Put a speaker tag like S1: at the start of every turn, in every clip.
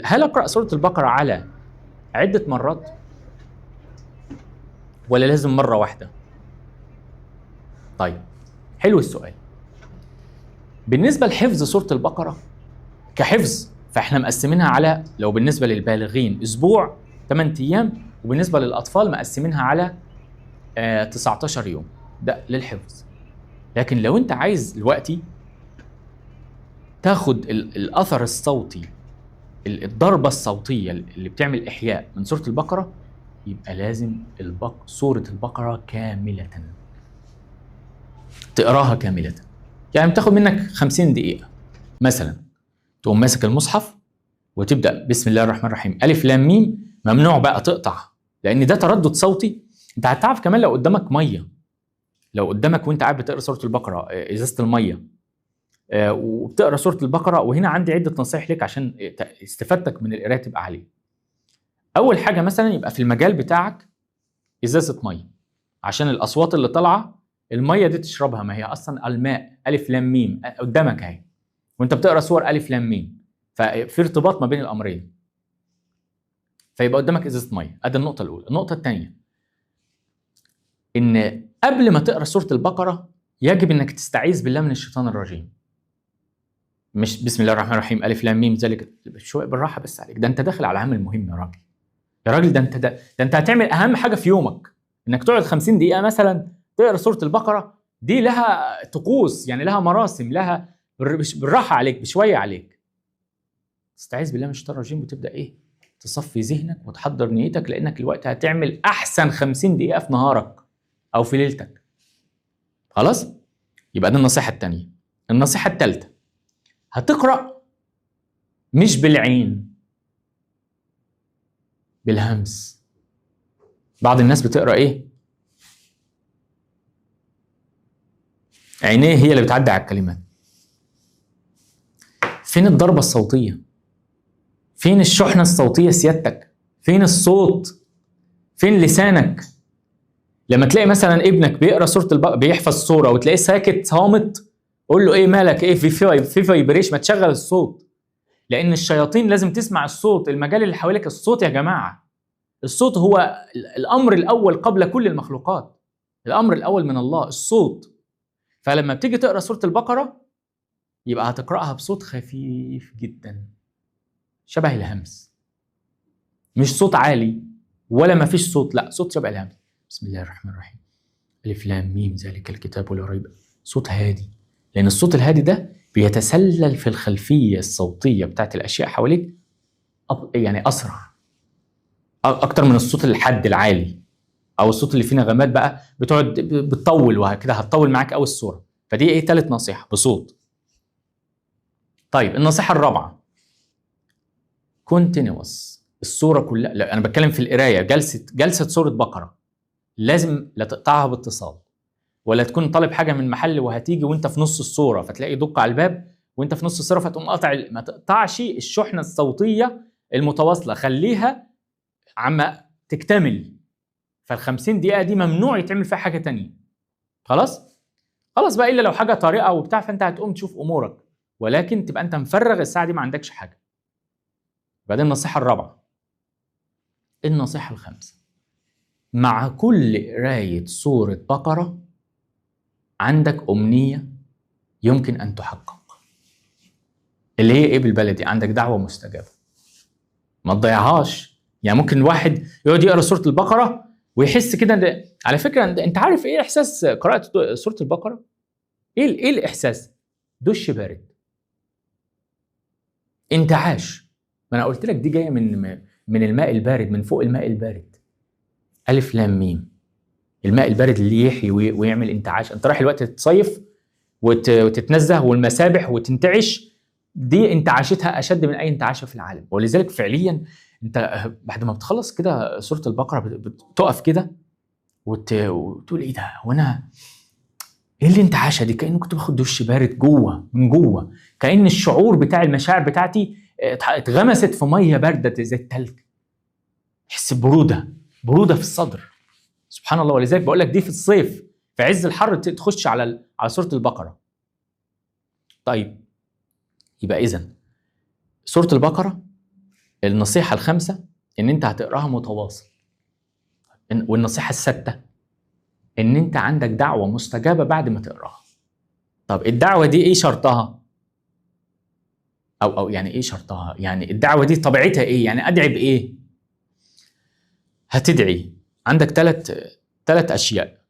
S1: هل اقرا سوره البقره على عده مرات ولا لازم مره واحده؟ طيب حلو السؤال. بالنسبه لحفظ سوره البقره كحفظ، فاحنا مقسمينها على، لو بالنسبه للبالغين اسبوع 8 ايام، وبالنسبه للاطفال مقسمينها على 19 يوم، ده للحفظ. لكن لو انت عايز دلوقتي تاخد الاثر الصوتي، الضربه الصوتيه اللي بتعمل احياء من سوره البقره، يبقى لازم سوره البقره كامله، تقراها كامله. يعني بتاخد منك 50 دقيقه مثلا، تقوم ماسك المصحف وتبدا بسم الله الرحمن الرحيم الف لام ميم. ممنوع بقى تقطع، لان ده تردد صوتي. انت هتعرف كمان لو قدامك ميه، لو قدامك وانت قاعد بتقرا سوره البقره ازازه الميه وبتقرا سوره البقره، وهنا عندي عده نصايح لك عشان استفادتك من القرايه تبقى عاليه. اول حاجه مثلا يبقى في المجال بتاعك ازازه ميه، عشان الاصوات اللي طالعه الميه دي تشربها، ما هي اصلا الماء الف لام ميم قدامك اهي، وانت بتقرا سور الف لام ميم، ففي ارتباط ما بين الامرين، فيبقى قدامك ازازه ميه. ادي النقطه الاولى. النقطه الثانيه ان قبل ما تقرا سوره البقره يجب انك تستعيذ بالله من الشيطان الرجيم. مش بسم الله الرحمن الرحيم الف لام ميم ذلك، شويه بالراحه بس عليك، ده انت داخل على عمل مهم يا راجل. يا راجل ده انت هتعمل اهم حاجه في يومك، انك تقعد 50 دقيقه مثلا تقرا سوره البقره. دي لها طقوس، يعني لها مراسم، لها بالراحه عليك، بشويه عليك. تستعيذ بالله من الشيطان الرجيم وتبدا ايه؟ تصفي ذهنك وتحضر نيتك، لانك الوقت هتعمل احسن 50 دقيقه في نهارك او في ليلتك. خلاص؟ يبقى دي النصيحه الثانيه. النصيحه الثالثه، هتقرا مش بالعين، بالهمس. بعض الناس بتقرا ايه؟ عينيه هي اللي بتعدي على الكلمات. فين الضربه الصوتيه؟ فين الشحنه الصوتيه سيادتك؟ فين الصوت؟ فين لسانك؟ لما تلاقي مثلا ابنك بيقرا سوره بيحفظ سوره وتلاقيه ساكت صامت، قول له ايه مالك؟ ايه في فايبريش؟ ما تشغل الصوت، لان الشياطين لازم تسمع الصوت. المجال اللي حواليك الصوت يا جماعه. الصوت هو الامر الاول قبل كل المخلوقات، الامر الاول من الله الصوت. فلما بتيجي تقرا سوره البقره يبقى هتقراها بصوت خفيف جدا شبه الهمس، مش صوت عالي ولا ما فيش صوت، لا صوت شبه الهمس. بسم الله الرحمن الرحيم الف لام ميم ذلك الكتاب لا ريب. صوت هادي، لان الصوت الهادي ده بيتسلل في الخلفيه الصوتيه بتاعت الاشياء حواليك يعني اسرع، اكتر من الصوت الحاد العالي او الصوت اللي فيه نغمات بقى بتقعد بتطول، وهكذا هتطول معاك قوي الصوره. فدي ايه؟ ثالث نصيحه، بصوت. طيب النصيحه الرابعه، كونتينوس الصوره كلها. لا انا بتكلم في القرايه، جلسه سوره بقره لازم لا تقطعها باتصال، ولا تكون طالب حاجه من محل وهتيجي وانت في نص الصوره فتلاقي دق على الباب وانت في نص الصوره فتقوم قاطع. ما تقطعش الشحنه الصوتيه المتواصله، خليها عما تكتمل. فال50 دقيقه دي ممنوع يتعمل فيها حاجه تانية. خلاص بقى، الا لو حاجه طارئه وبتاع فانت هتقوم تشوف امورك، ولكن تبقى انت مفرغ الساعه دي ما عندكش حاجه. بعدين النصيحه الرابعه. النصيحه الخامسه، مع كل قرايه سوره بقره عندك امنيه يمكن ان تحقق، اللي هي ايه بالبلدي؟ عندك دعوه مستجابه، ما تضيعهاش. يعني ممكن واحد يقعد يقرا سوره البقره ويحس كده على فكره انت عارف ايه احساس قراءه سوره البقره؟ ايه الاحساس؟ دش بارد، انتعاش. ما انا قلت لك دي جايه من الماء البارد، من فوق الماء البارد. الف لام ميم، الماء البارد اللي يحيي ويعمل انتعاش. انت رايح الوقت تصيف وتتنزه والمسابح وتنتعش، دي انتعاشتها اشد من اي انتعاشه في العالم. ولذلك فعليا انت بعد ما بتخلص كده سوره البقره بتقف كده وتقول ايه ده؟ وانا ايه اللي انتعاشه دي؟ كانه كنت باخد دش بارد جوه، من جوه، كان الشعور بتاع المشاعر بتاعتي اتغمست في ميه بارده زي الثلج. تحس بروده في الصدر. سبحان الله. ولذلك بقول لك دي في الصيف في عز الحر تخش على سوره البقره. طيب يبقى اذا سوره البقره النصيحة الخامسة ان انت هتقراها متواصل. والنصيحة السادسة ان انت عندك دعوة مستجابة بعد ما تقراها. طب الدعوة دي ايه شرطها؟ او يعني ايه شرطها؟ يعني الدعوة دي طبيعتها ايه؟ يعني ادعي بايه؟ هتدعي عندك ثلاث اشياء،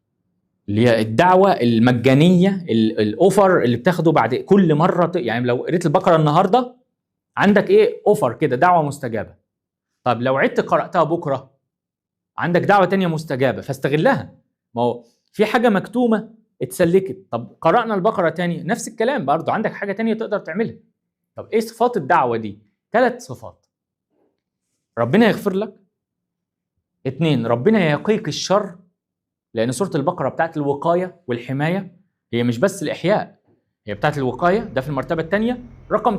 S1: اللي هي الدعوة المجانية، الاوفر اللي بتاخده بعد كل مرة. يعني لو قريت البقرة النهاردة عندك ايه؟ اوفر كده، دعوة مستجابة. طب لو عدت قرأتها بكرة عندك دعوة تانية مستجابة، فاستغلها. ما هو في حاجة مكتومة اتسلكت، طب قرأنا البقرة تاني نفس الكلام، برضو عندك حاجة تانية تقدر تعملها. طب ايه صفات الدعوة دي؟ 3 صفات: ربنا يغفر لك، 2 ربنا يقيك الشر، لأن سورة البقرة بتاعت الوقاية والحماية، هي مش بس الإحياء، هي بتاعت الوقاية، ده في المرتبة الثانية. رقم